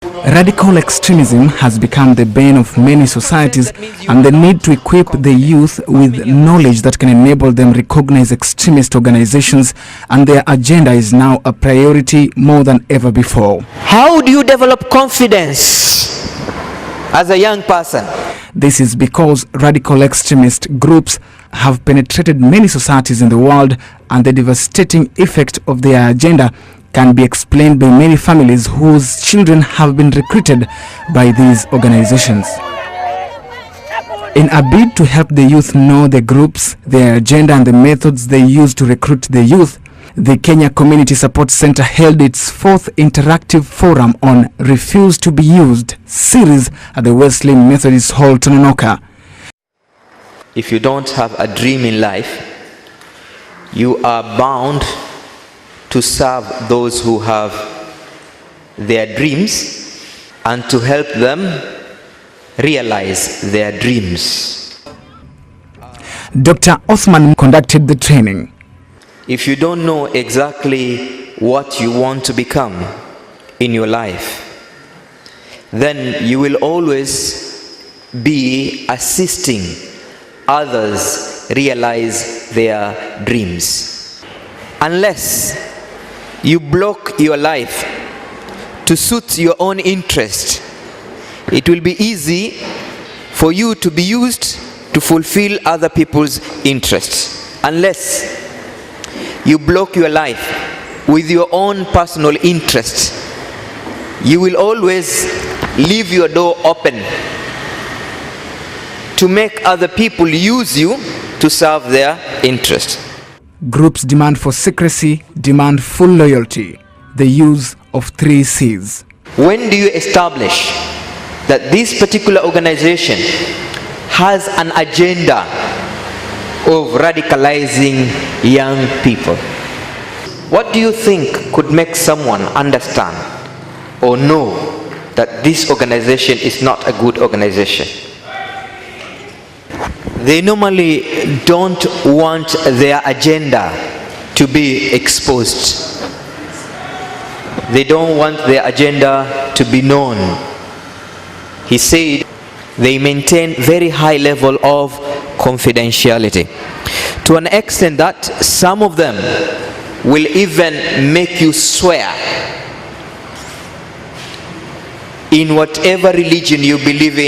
Radical extremism has become the bane of many societies, and the need to equip the youth with knowledge that can enable them recognize extremist organizations and their agenda is now a priority more than ever before. How do you develop confidence as a young person? This is because radical extremist groups have penetrated many societies in the world, and the devastating effect of their agenda can be explained by many families whose children have been recruited by these organizations. In a bid to help the youth know the groups, their agenda and the methods they use to recruit the youth, the Kenya Community Support Center held its 4th interactive forum on Refuse to be Used series at the Wesley Methodist Hall, Tononoka. If you don't have a dream in life, you are bound to serve those who have their dreams and to help them realize their dreams. Dr. Osman conducted the training. If you don't know exactly what you want to become in your life, then you will always be assisting others realize their dreams. Unless you block your life to suit your own interest, it will be easy for you to be used to fulfill other people's interests. Unless you block your life with your own personal interests, you will always leave your door open to make other people use you to serve their interest. Groups demand for secrecy, demand full loyalty, the use of 3 C's. When do you establish that this particular organization has an agenda of radicalizing young people? What do you think could make someone understand or know that this organization is not a good organization? They normally don't want their agenda to be exposed. They don't want their agenda to be known. He said they maintain very high level of confidentiality, to an extent that some of them will even make you swear in whatever religion you believe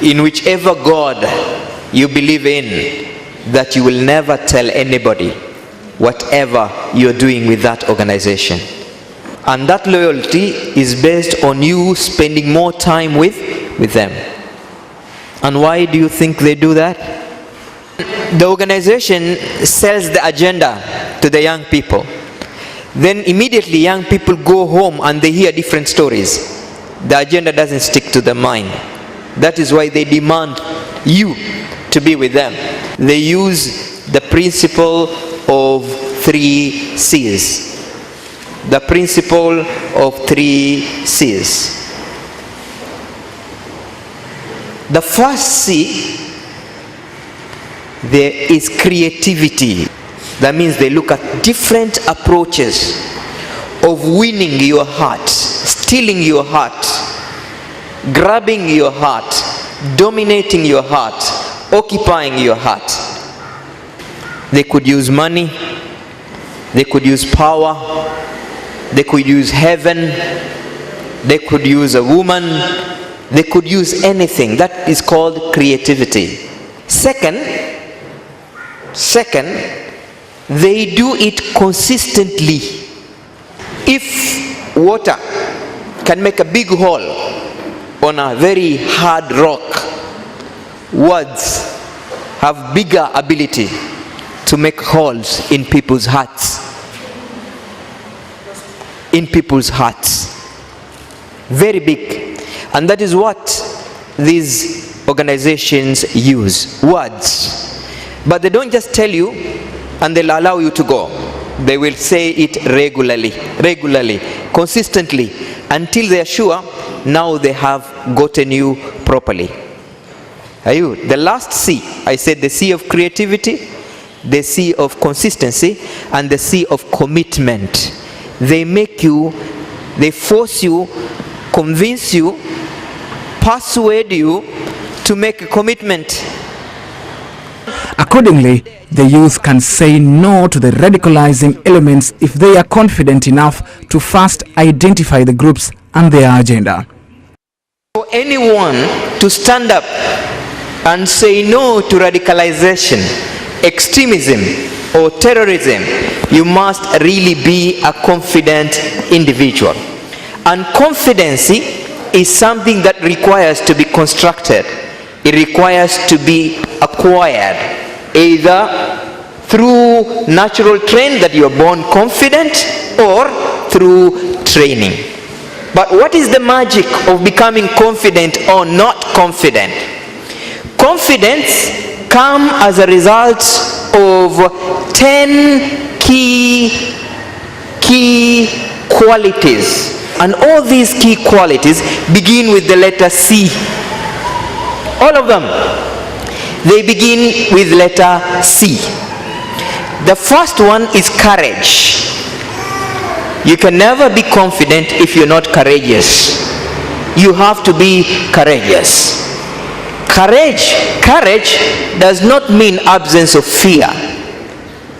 in whichever God you believe in, that you will never tell anybody whatever you're doing with that organization. And that loyalty is based on you spending more time with them. And why do you think they do that? The organization sells the agenda to the young people. Then immediately young people go home and they hear different stories. The agenda doesn't stick to the mind. That is why they demand you to be with them. They use the principle of 3 C's. The principle of 3 C's. The first C, there is creativity. That means they look at different approaches of winning your heart, stealing your heart, grabbing your heart, dominating your heart, occupying your heart. They could use money, they could use power, they could use heaven, they could use a woman, they could use anything. That is called creativity. Second, they do it consistently. If water can make a big hole on a very hard rock, words have bigger ability to make holes in people's hearts. In people's hearts. Very big. And that is what these organizations use. Words. But they don't just tell you and they'll allow you to go. They will say it regularly, consistently, until they are sure now they have gotten you properly. Are you? The last C, I said the C of creativity, the C of consistency, and the C of commitment. They make you, they force you convince you, persuade you to make a commitment. Accordingly, the youth can say no to the radicalizing elements if they are confident enough to first identify the groups and their agenda. For anyone to stand up and say no to radicalization, extremism, or terrorism, you must really be a confident individual. And confidence is something that requires to be constructed. It requires to be acquired, either through natural training that you are born confident, or through training. But what is the magic of becoming confident or not confident? Confidence comes as a result of 10 key qualities. And all these key qualities begin with the letter C. All of them. They begin with letter C. The first one is courage. You can never be confident if you're not courageous. You have to be courageous. Courage does not mean absence of fear.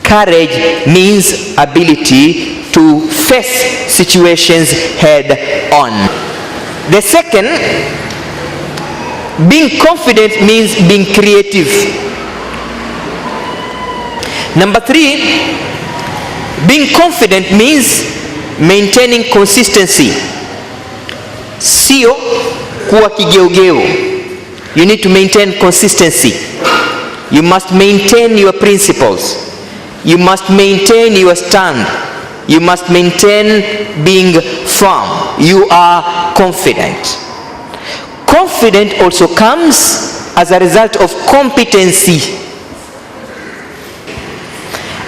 Courage means ability to face situations head on. The second, being confident means being creative. Number 3, being confident means maintaining consistency. Sio kuwa kigeugeu. You need to maintain consistency. You must maintain your principles. You must maintain your stand. You must maintain being firm. You are confident. Confident also comes as a result of competency.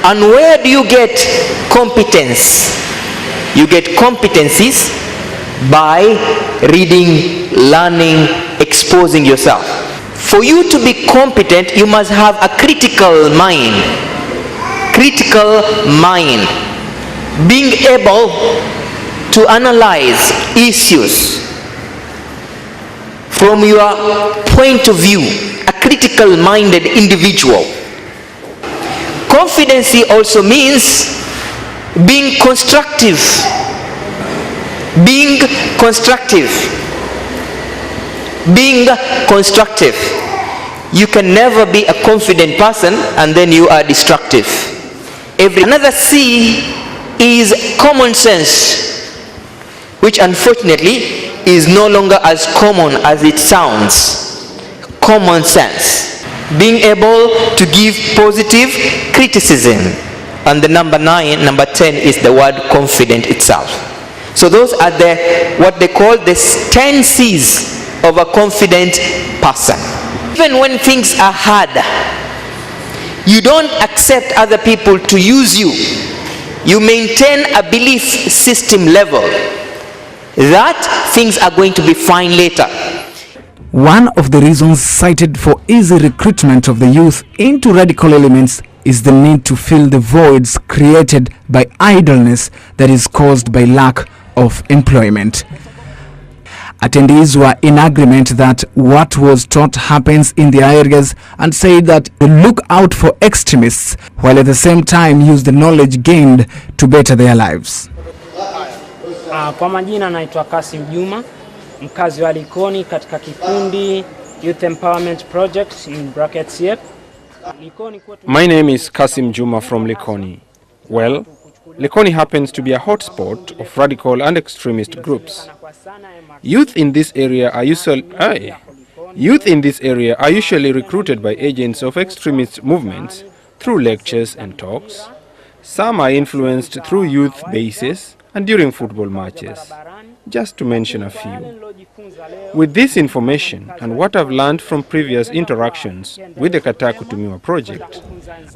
And where do you get competence? You get competencies by reading, learning, exposing yourself. For you to be competent, you must have a critical mind. Critical mind. Being able to analyze issues from your point of view, a critical minded individual. Confidence also means being constructive. Being constructive. Being constructive. You can never be a confident person and then you are destructive. Another C is common sense, which unfortunately is no longer as common as it sounds. Common sense. Being able to give positive criticism. And the number 10 is the word confident itself. So those are what they call the 10 C's of a confident person. Even when things are hard, you don't accept other people to use you. You maintain a belief system level that things are going to be fine later. One of the reasons cited for easy recruitment of the youth into radical elements is the need to fill the voids created by idleness that is caused by lack of employment. Attendees were in agreement that what was taught happens in their areas and said that they look out for extremists while at the same time use the knowledge gained to better their lives. Kwa majina naitwa Kasim Juma, mkazi wa Likoni katika kikundi Youth Empowerment Project in brackets YEP. My name is Kasim Juma from Likoni. Well, Likoni happens to be a hotspot of radical and extremist groups. Youth in this area are usually recruited by agents of extremist movements through lectures and talks. Some are influenced through youth bases and during football matches, just to mention a few. With this information and what I've learned from previous interactions with the Kataa Kutumiwa project,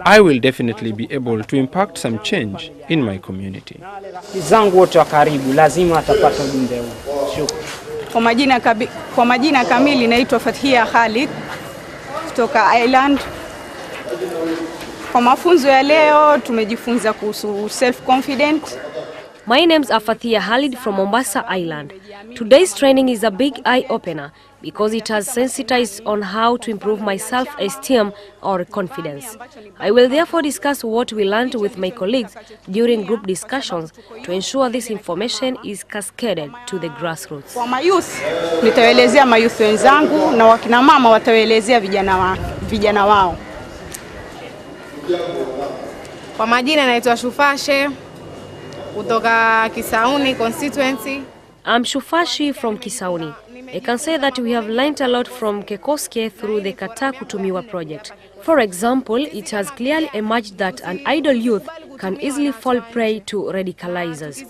I will definitely be able to impact some change in my community. Kwa majina kamili naitwa Fathia Khalid kutoka Ireland. Kwa mafunzo ya leo tumejifunza kuhusu self confident, My name's Fathia Khalid from Mombasa Island. Today's training is a big eye-opener because it has sensitized on how to improve my self-esteem or confidence. I will therefore discuss what we learned with my colleagues during group discussions to ensure this information is cascaded to the grassroots. Kwa mayouth, nitawaelezea mayouth wenzangu na wakina mama watawaelezea vijana wao. Kwa majina naitwa Shufashe kutoka Kisauni constituency. I'm Shufashi from Kisauni. I can say that we have learned a lot from Kekoske through the Kataa Kutumiwa project. For example, it has clearly emerged that an idle youth can easily fall prey to radicalizers.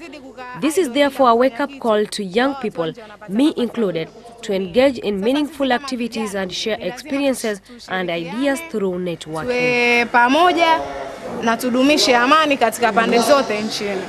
This is therefore a wake-up call to young people, me included, to engage in meaningful activities and share experiences and ideas through networking. Pamoja na tudumishe amani katika pande zote nchini.